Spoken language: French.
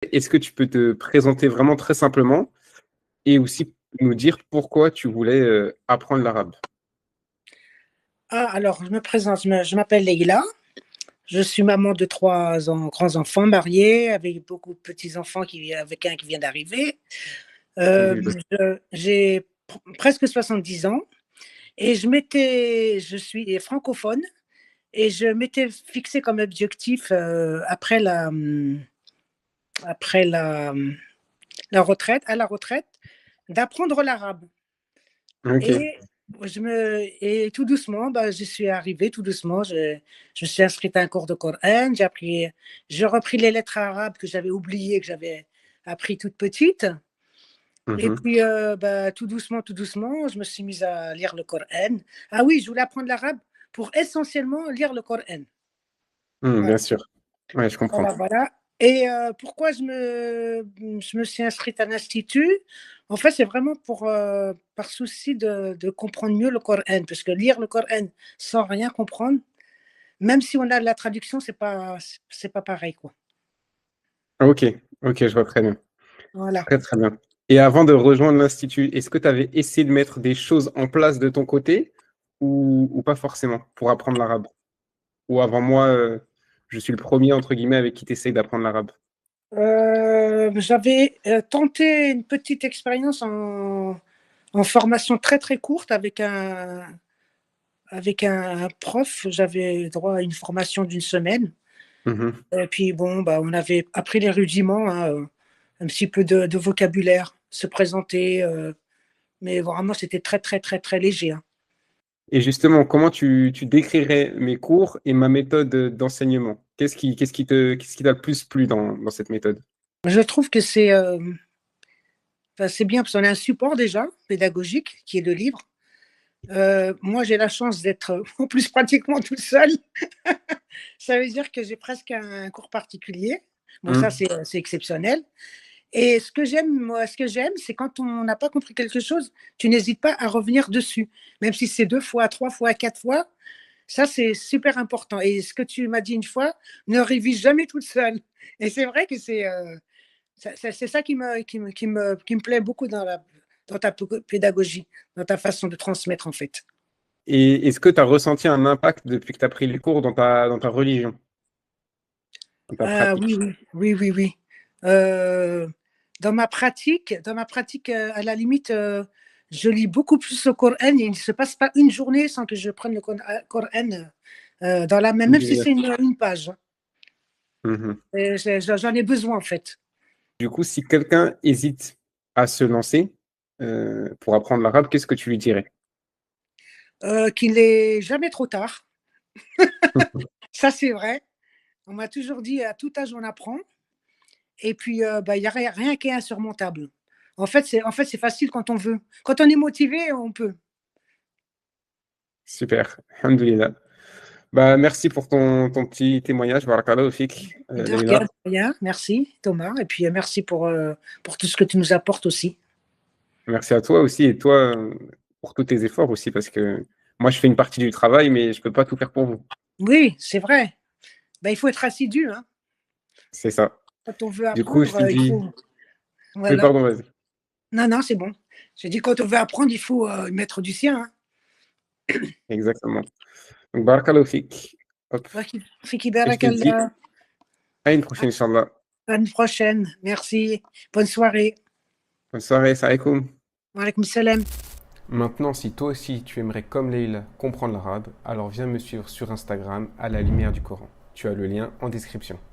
Est-ce que tu peux te présenter vraiment très simplement et aussi nous dire pourquoi tu voulais, apprendre l'arabe? Ah, alors je me présente, je m'appelle Leïla, je suis maman de 3 grands-enfants, mariée avec beaucoup de petits-enfants avec un qui vient d'arriver. Alhamdoulilah. J'ai presque 70 ans et je suis francophone et je m'étais fixé comme objectif, après la retraite à la retraite, d'apprendre l'arabe. OK. Et tout doucement, bah, j'y suis arrivée tout doucement. Je me suis inscrite à un cours de Coran, j'ai repris les lettres arabes que j'avais oubliées, que j'avais appris toute petite. Mmh Et mh. puis, bah, tout doucement, je me suis mise à lire le Coran. Ah oui, je voulais apprendre l'arabe pour essentiellement lire le Coran. Mmh, Voilà. bien sûr. Ouais, je comprends. Voilà, voilà. Et pourquoi je me suis inscrite à l'institut? En fait, c'est vraiment par souci de comprendre mieux le Coran, parce que lire le Coran sans rien comprendre, même si on a la traduction, c'est pas pareil, quoi. OK, OK, je vois très bien. Voilà. Très, très bien. Et avant de rejoindre l'institut, est-ce que tu avais essayé de mettre des choses en place de ton côté ou pas forcément pour apprendre l'arabe? Ou avant moi, je suis le premier entre guillemets avec qui tu essayes d'apprendre l'arabe? J'avais, tenté une petite expérience en formation très, très courte avec un prof. J'avais droit à une formation d'une semaine. Mmh mh. Et puis bon, bah, on avait appris les rudiments, hein, un petit peu de vocabulaire, se présenter, mais vraiment c'était très, très, très, très léger, hein. Et justement, comment tu décrirais mes cours et ma méthode, d'enseignement? Qu'est-ce qui t'a le plus plu dans cette méthode? Je trouve que enfin, c'est bien parce qu'on a un support déjà pédagogique qui est le livre. Moi, j'ai la chance d'être, en plus pratiquement toute seule. Ça veut dire que j'ai presque un cours particulier. Bon ça, Mmh. c'est exceptionnel. Et ce que j'aime, c'est quand on n'a pas compris quelque chose, tu n'hésites pas à revenir dessus, même si c'est 2 fois, 3 fois, 4 fois. Ça, c'est super important. Et ce que tu m'as dit une fois, ne révise jamais toute seule. Et c'est vrai que c'est ça qui me plaît beaucoup dans ta pédagogie, dans ta façon de transmettre, en fait. Et est-ce que tu as ressenti un impact depuis que tu as pris les cours dans ta religion, dans ta Ah oui, pratique? oui, oui, oui, oui. Heu, dans ma pratique, à la limite, je lis beaucoup plus le Coran. Il ne se passe pas une journée sans que je prenne le Coran, dans la main, même si Alhamdoulilah. c'est une page, hein. Mmh mh. Et j'en ai besoin, en fait. Du coup, si quelqu'un hésite à se lancer, pour apprendre l'arabe, qu'est-ce que tu lui dirais? Qu'il est jamais trop tard. Mmh mh. Ça, c'est vrai. On m'a toujours dit: «À tout âge, on apprend» et puis, bah, il y a rien qui est insurmontable. En fait, c'est facile quand on veut. Quand on est motivé, on peut. Super, alhamdoulilah. Bah, merci pour ton petit témoignage, barakallahu fik, De rien, Leïla. de rien. Merci Thomas et puis, merci pour tout ce que tu nous apportes aussi. Merci à toi aussi et toi, pour tous tes efforts aussi parce que moi, je fais une partie du travail, mais je peux pas tout faire pour vous. Oui, c'est vrai. Bah, il faut être assidu, hein. C'est ça. Quand on veut Du coup, je apprendre, te il dis faut oui, voilà. pardon, vas-y. Non, non, c'est bon. J'ai dit quand on veut apprendre, il faut, mettre du sien, hein. Exactement. Donc barakallahu fik. Hop Fiki et je te dis barakallah. à une prochaine inchallah. À une prochaine. Merci. Bonne soirée. Bonne soirée, salam alaikum. Wa alaikum salam. Maintenant, si toi aussi tu aimerais, comme Leïla, comprendre l'arabe, alors viens me suivre sur Instagram à la lumière du Coran. Tu as le lien en description.